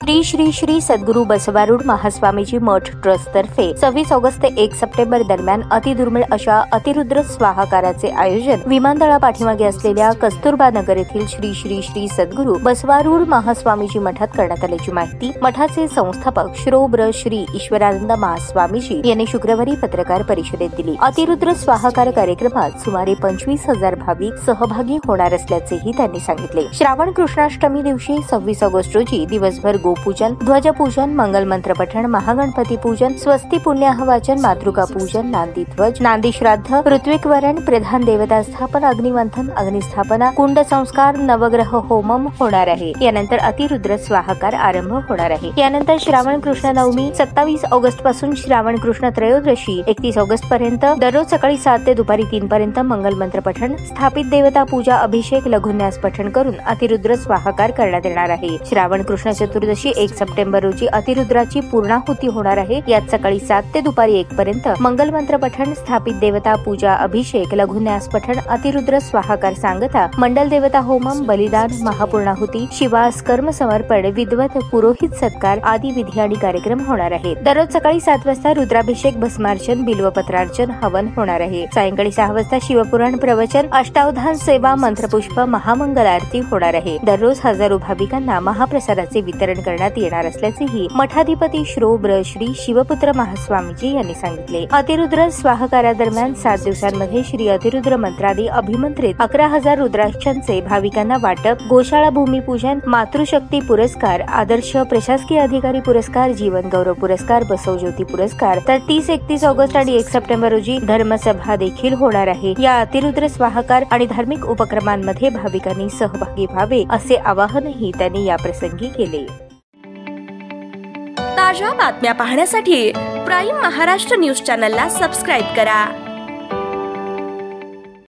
श्री श्री श्री सद्गुरू बसवारूढ महास्वामीजी मठ trust तर्फे 26 August ते 1 September दरम्यान अतिदुर्मिळ अशा अतिरुद्र स्वाहाकाराचे आयोजन विमानतळा पाठीमागे असलेल्या कस्तुरबा नगर येथील श्री श्री श्री सद्गुरू बसवारूढ महास्वामीजी मठात करण्यात आल्याची माहिती मठाचे संस्थापक श्रोब्र श्री ईश्वरानंद महास्वामीजी यांनी शुक्रवारी पत्रकार परिषदेत दिली। अतिरुद्र स्वाहाकार कार्यक्रमात सुमारे 25,000 भाविक सहभागी होणार असल्याचेही त्यांनी सांगितले। श्रावण कृष्णाष्टमी दिवशी 26 ऑगस्ट रोजी दिवसभर गोपूजन, ध्वजपूजन, मंगलमंत्र पठण, महागणपती पूजन, स्वस्ती पुण्याह वाचन, मातृका पूजन, नांदी ध्वज, नांदी श्राद्ध, ऋत्विक वरण, प्रधान देवता स्थापन, अग्निवंथन, अग्निस्थापना, कुंड संस्कार, नवग्रह होमम होणार आहे। यानंतर अतिरुद्र स्वाहाकार आरंभ होणार आहे। यानंतर श्रावण कृष्ण नवमी 27 ऑगस्ट पासून श्रावण कृष्ण त्रयोदशी 31 ऑगस्ट पर्यंत दररोज सकाळी 7 ते दुपारी 3 पर्यंत मंगलमंत्र पठण, स्थापित देवता पूजा, अभिषेक, लघुन्यास पठण करून अतिरुद्र स्वाहाकार करण्यात येणार आहे। श्रावण कृष्ण चतुर्दशी 1 सप्टेंबर रोजी अतिरुद्राची पूर्णाहुती होणार आहे। यात सकाळी 7 ते दुपारी 1 पर्यंत मंगलमंत्र पठण, स्थापित देवता पूजा, अभिषेक, लघुन्यास पठण, अतिरुद्र स्वाहाकार सांगता, मंडल देवता होमम, बलिदान, महापूर्णाहुती, शिवास, कर्म समर्पण, विद्वत, पुरोहित सत्कार आदी विधी आणि कार्यक्रम होणार आहेत। दररोज सकाळी 7 वाजता रुद्राभिषेक, भस्मार्चन, बिल्वपत्रार्चन, हवन होणार आहे। सायंकाळी 6 वाजता शिवपुराण प्रवचन, अष्टावधान सेवा, मंत्रपुष्प, महामंगल आरती होणार आहे। दररोज हजारो भाविकांना महाप्रसादाचे वितरण करण्यात येणार असल्याचेही मठाधिपती श्रोब्र श्री शिवपुत्र महास्वामीजी यांनी सांगितले। अतिरुद्र स्वाहाकारादरम्यान 7 दिवसांमध्ये श्री अतिरुद्र मंत्रादी अभिमंत्रित 11,000 रुद्राक्षांचे भाविकांना वाटप, गोशाळा भूमिपूजन, मातृशक्ती पुरस्कार, आदर्श प्रशासकीय अधिकारी पुरस्कार, जीवन गौरव पुरस्कार, बसवज्योती पुरस्कार, तर 30, 31 ऑगस्ट आणि 1 सप्टेंबर रोजी धर्मसभा देखील होणार आहे। या अतिरुद्र स्वाहाकार आणि धार्मिक उपक्रमांमध्ये भाविकांनी सहभागी व्हावे असे आवाहनही त्यांनी या प्रसंगी केले। ताज्या बातम्या पाहण्यासाठी प्राईम महाराष्ट्र न्यूज चॅनलला सबस्क्राईब करा।